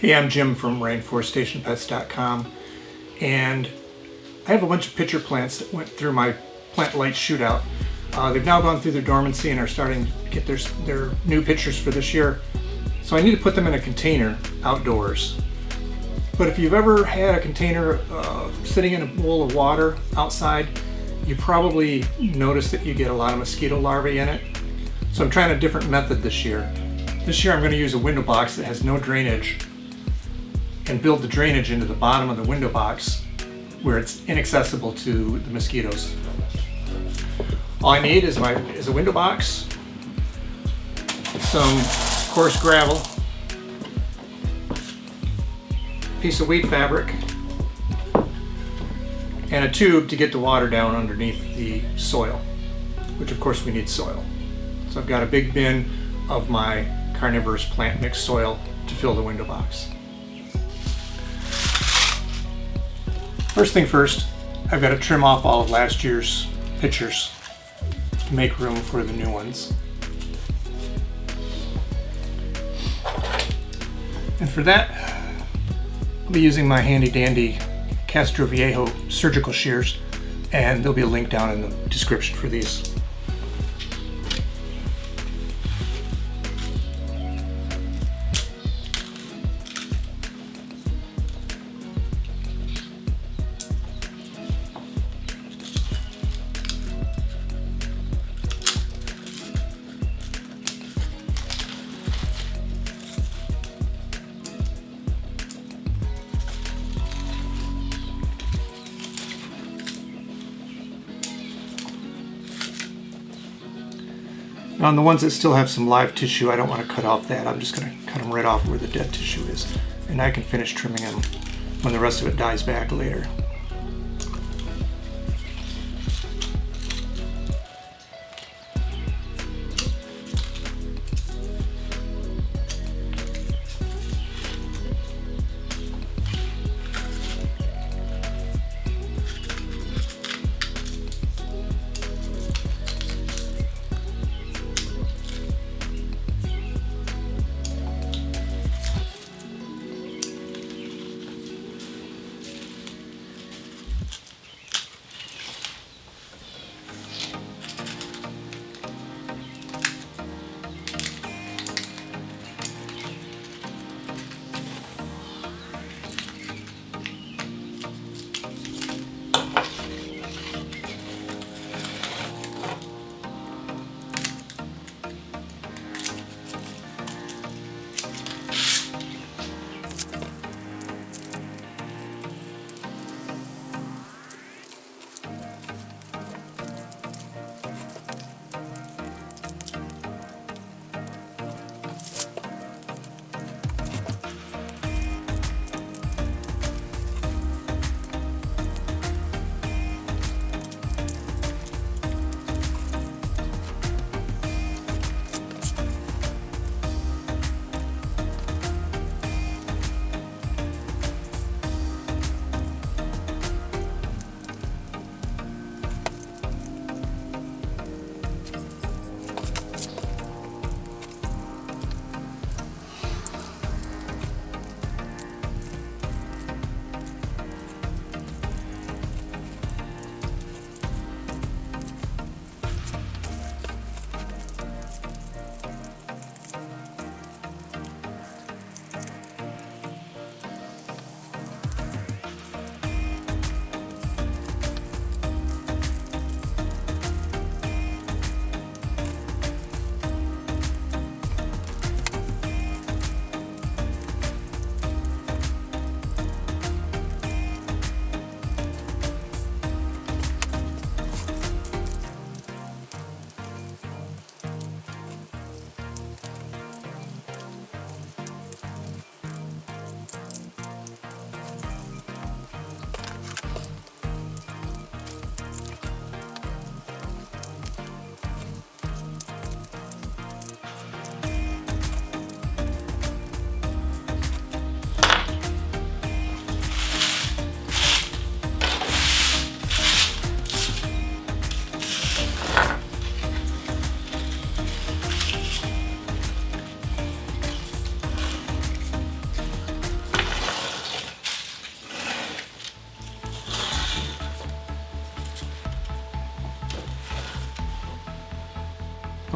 Hey, I'm Jim from rainforestationpets.com, and I have a bunch of pitcher plants that went through my plant light shootout. They've now gone through their dormancy and are starting to get their new pitchers for this year. So I need to put them in a container outdoors. But if you've ever had a container sitting in a bowl of water outside, you probably notice that you get a lot of mosquito larvae in it. So I'm trying a different method this year. This year I'm going to use a window box that has no drainage and build the drainage into the bottom of the window box where it's inaccessible to the mosquitoes. All I need is a window box, some coarse gravel, piece of wheat fabric, and a tube to get the water down underneath the soil, which of course we need soil. So I've got a big bin of my carnivorous plant mix soil to fill the window box. First thing first, I've got to trim off all of last year's pitchers to make room for the new ones. And for that, I'll be using my handy dandy Castro Viejo surgical shears, and there'll be a link down in the description for these. Now on the ones that still have some live tissue, I don't want to cut off that. I'm just going to cut them right off where the dead tissue is. And I can finish trimming them when the rest of it dies back later.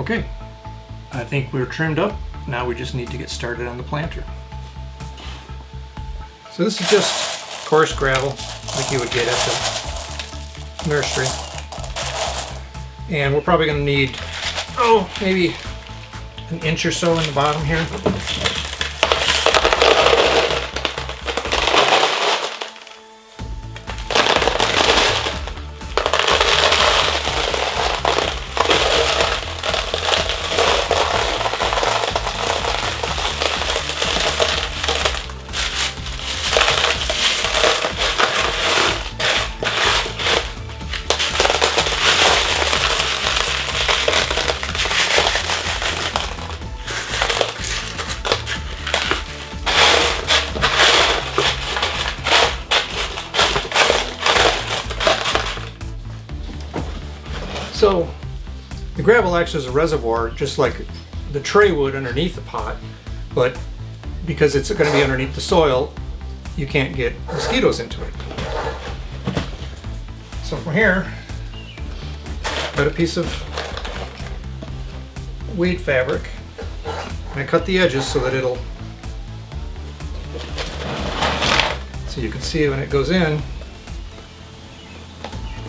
Okay, I think we're trimmed up. Now we just need to get started on the planter. So this is just coarse gravel like you would get at the nursery. And we're probably going to need, maybe an inch or so in the bottom here. So the gravel acts as a reservoir, just like the tray would underneath the pot, but because it's going to be underneath the soil, you can't get mosquitoes into it. So from here, got a piece of weed fabric, and I cut the edges so that so you can see when it goes in, it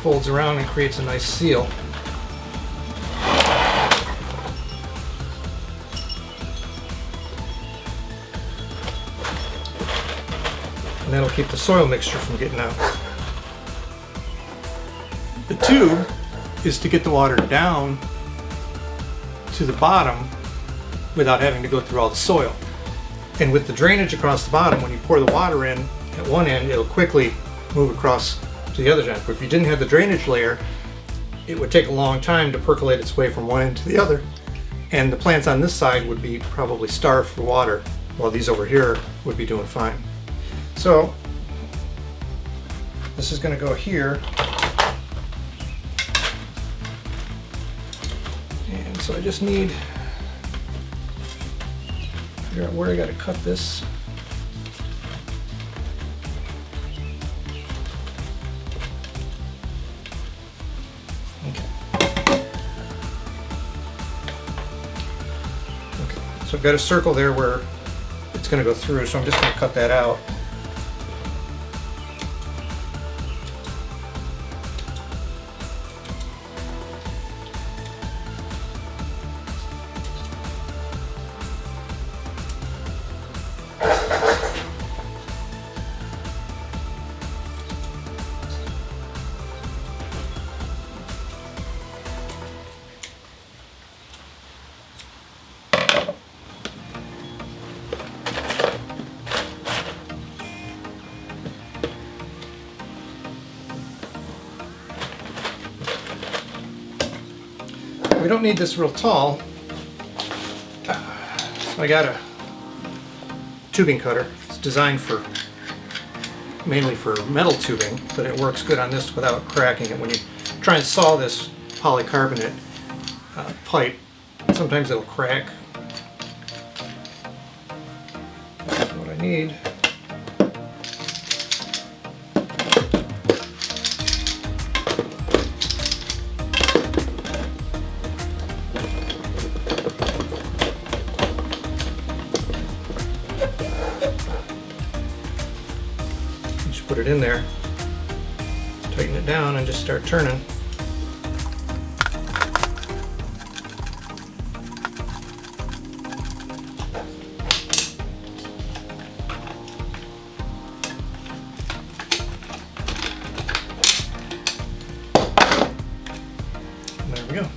folds around and creates a nice seal. And that'll keep the soil mixture from getting out. The tube is to get the water down to the bottom without having to go through all the soil. And with the drainage across the bottom, when you pour the water in at one end, it'll quickly move across to the other end. But if you didn't have the drainage layer, it would take a long time to percolate its way from one end to the other. And the plants on this side would be probably starved for water, while these over here would be doing fine. So this is going to go here, and so I just need to figure out where I got to cut this. Okay, so I've got a circle there where it's going to go through, so I'm just going to cut that out. We don't need this real tall, so I got a tubing cutter. It's designed mainly for metal tubing, but it works good on this without cracking it. When you try and saw this polycarbonate pipe, sometimes it'll crack. That's what I need. Put it in there, tighten it down, and just start turning. And there we go.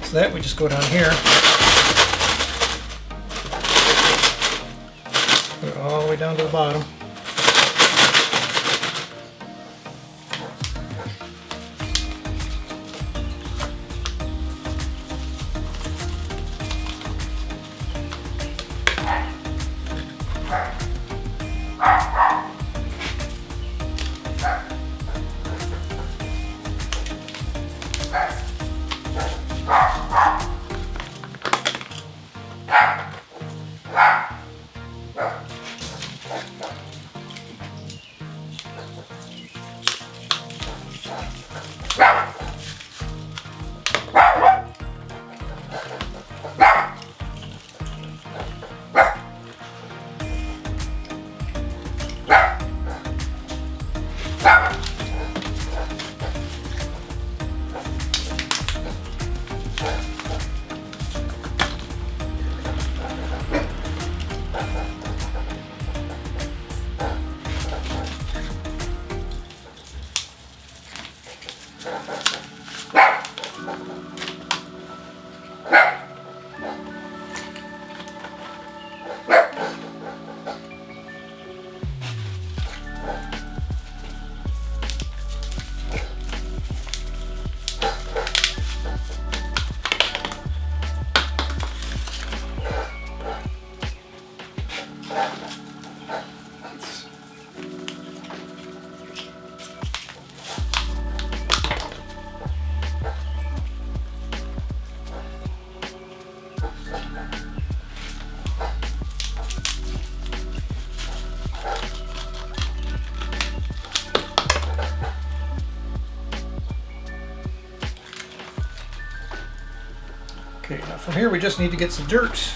So that we just go down here, put it all the way down to the bottom. From here we just need to get some dirt.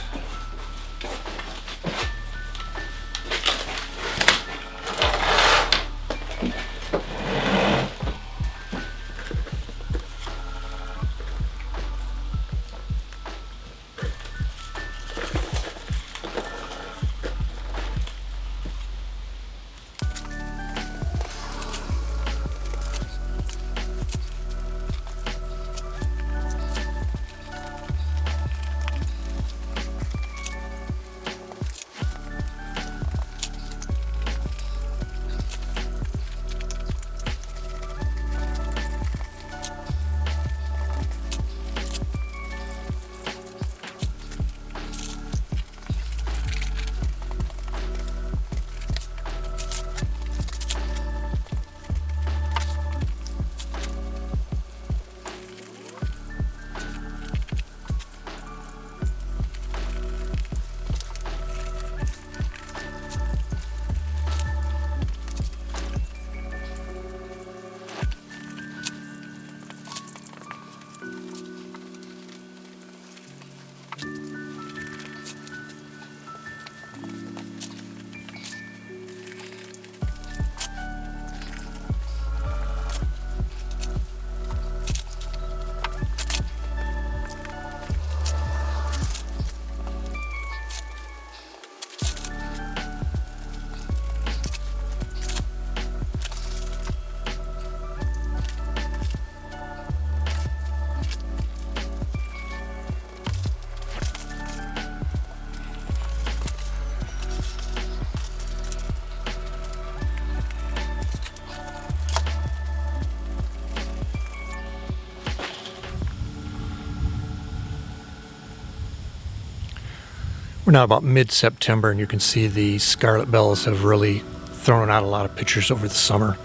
We're now about mid-September, and you can see the scarlet bells have really thrown out a lot of pictures over the summer.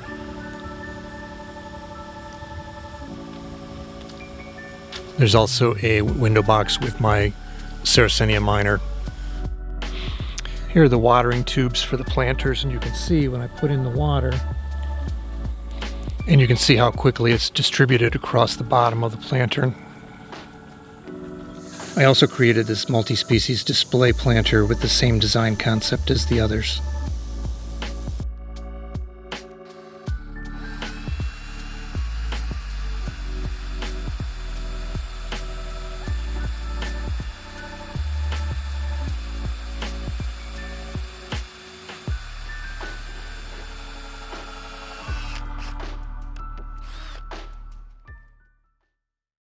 There's also a window box with my Sarracenia minor. Here are the watering tubes for the planters, and you can see when I put in the water, and you can see how quickly it's distributed across the bottom of the planter. I also created this multi-species display planter with the same design concept as the others.